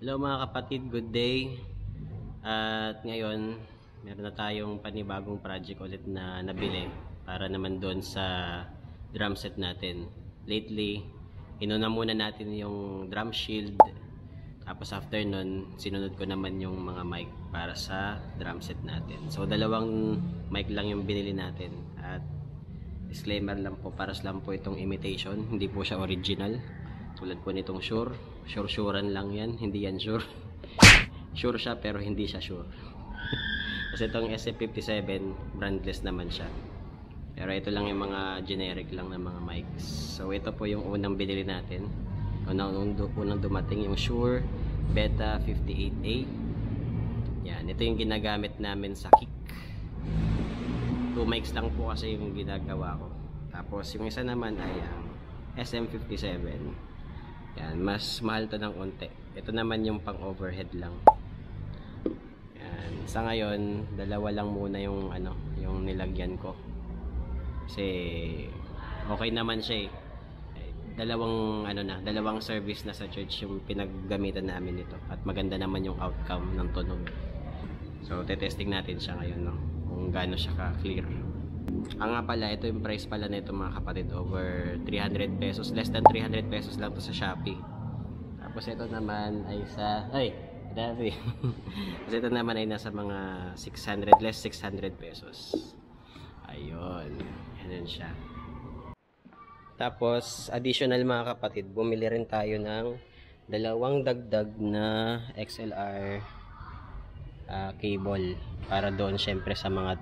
Hello mga kapatid, good day. At ngayon, meron na tayong panibagong project ulit na nabili para naman doon sa drum set natin. Lately, inuna muna natin yung drum shield. Tapos after nun, sinunod ko naman yung mga mic para sa drum set natin. So dalawang mic lang yung binili natin. At disclaimer lang po, paras lang po itong imitation, hindi po siya original. Tulad po nitong Shure. Sure-surean lang yan, hindi yan sure. Sure siya pero hindi siya sure. Kasi itong SF57 brandless naman siya. Pero ito lang yung mga generic lang na mga mics. So ito po yung unang binili natin. Unang dumating yung Shure Beta 58A. Yan, ito yung ginagamit namin sa kick. 2 mics lang po kasi yung ginagawa ko. Tapos yung isa naman ay ang SM57. Yan, mas mahal to ng unti. Ito naman yung pang overhead lang. Yan, sa ngayon, dalawa lang muna yung yung nilagyan ko. Kasi okay naman siya eh. Dalawang service na sa church yung pinaggamitan namin nito. At maganda naman yung outcome ng tunog. So, tetesting natin siya ngayon, no? Kung gaano siya ka-clear. Nga pala, ito yung price pala na ito mga kapatid, over 300 pesos, less than 300 pesos lang to sa Shopee. Tapos ito naman ay kasi ito naman ay nasa mga 600, less 600 pesos. Ayun, yan siya. Tapos additional mga kapatid, bumili rin tayo ng dalawang dagdag na XLR cable para doon syempre sa mga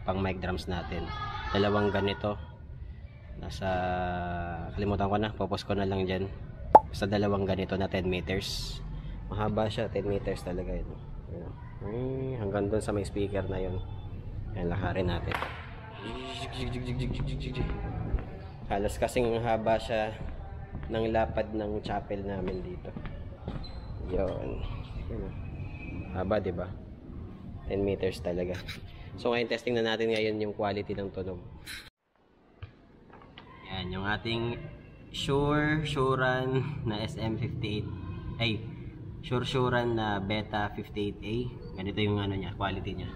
pang mic drums natin. Dalawang ganito, nasa kalimutan ko na, popost ko na lang dyan. Basta dalawang ganito na 10 meters, mahaba siya, 10 meters talaga yun. Hanggang doon sa may speaker na yun. Yan, lakarin natin. Halos kasing haba siya ng lapad ng chapel namin dito. Yun. Haba, diba? 10 meters talaga. So ngayon testing na natin ngayon yung quality ng tunog. Yan, yung ating Shure-Shuran na SM58. Ay, Shure-Shuran na Beta 58A. Ganito yung niya, quality niya.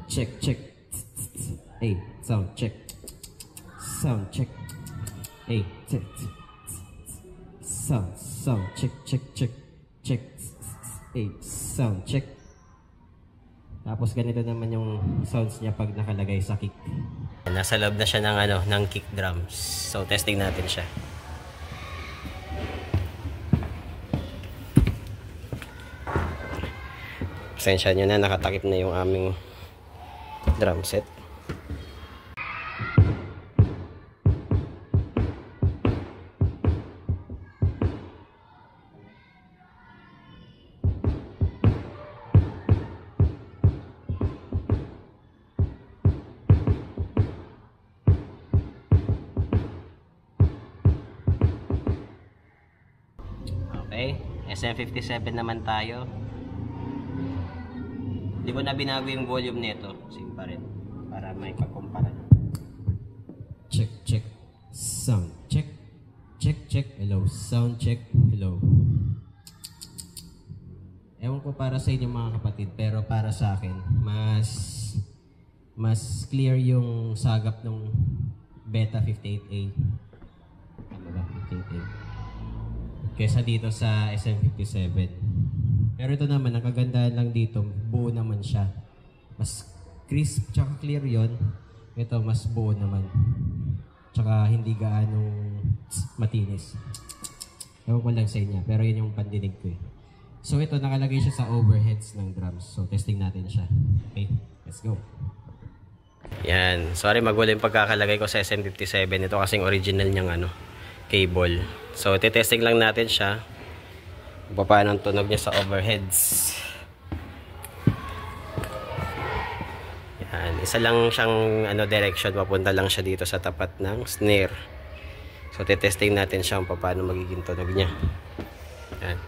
Check, check. Hey, sound check. Sound check. Hey, check. Sound check, check, check. Check. Hey, sound check. Tapos ganito naman yung sounds niya pag nakalagay sa kick. Nasa loob na siya ng ng kick drums. So testing natin siya. Pasensya nyo na, nakatakip na yung aming drum set. Okay, SM57 naman tayo. Hindi ko na binago yung volume nito. Same pa rin. Para may pagkumpara. Check, check. Sound check. Check, check. Hello. Sound check. Hello. Ewan ko para sa inyo mga kapatid, pero para sa akin, mas clear yung sagap ng Beta 58A. Ano ba? 58A. Kesa dito sa SM57. Pero ito naman, ang kagandahan lang dito, buo naman siya. Mas crisp tsaka clear yon. Ito, mas buo naman. Tsaka hindi gaanong matinis. Ewan ko lang sa inyo, pero yun yung pandinig ko eh. So ito, nakalagay siya sa overheads ng drums. So testing natin siya. Okay, let's go. Yan. Sorry, magulo yung pagkakalagay ko sa SM57. Ito kasing original niyang cable. So, titesting lang natin siya. Kung paano ang tunog niya sa overheads. Yan. Isa lang siyang direction. Papunta lang siya dito sa tapat ng snare. So, titesting natin siya kung paano magiging tunog niya. Yan.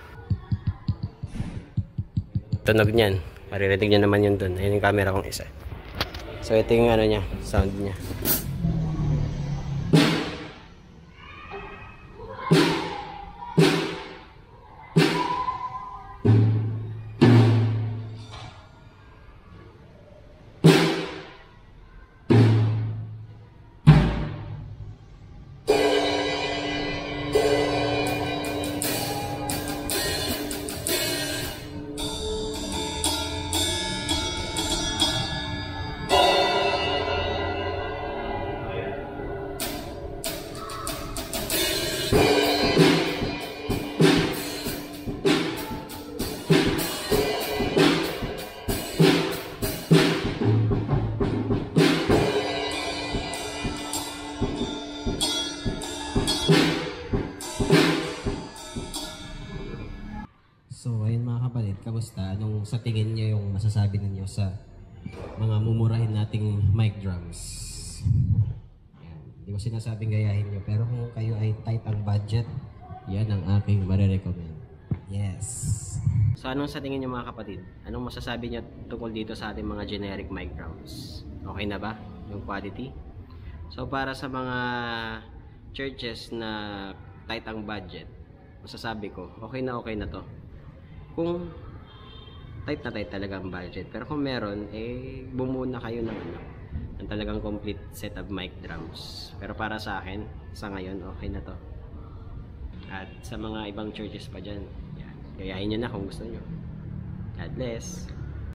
Tunog niyan. Maririnig niya naman yun dun. Ayun yung camera kong isa. So, ito yung niya, sound niya. So, ayun mga kapatid, kamusta? Anong sa tingin niyo yung masasabi ninyo sa mga mumurahin nating mic drums? Yan. Hindi ko sinasabing gayahin nyo, pero kung kayo ay tight ang budget, yan ang aking marirecommend. Yes. So anong sa tingin niyo mga kapatid? Anong masasabi niyo tungkol dito sa ating mga generic mic drums? Okay na ba yung quality? So para sa mga churches na tight ang budget, masasabi ko, okay na to. Kung tight na tight talaga ang budget, pero kung meron, bumuo na kayo ng talagang complete set of mic drums. Pero para sa akin, sa ngayon, okay na to. At sa mga ibang churches pa dyan, yan, gayahin nyo na kung gusto nyo. God bless.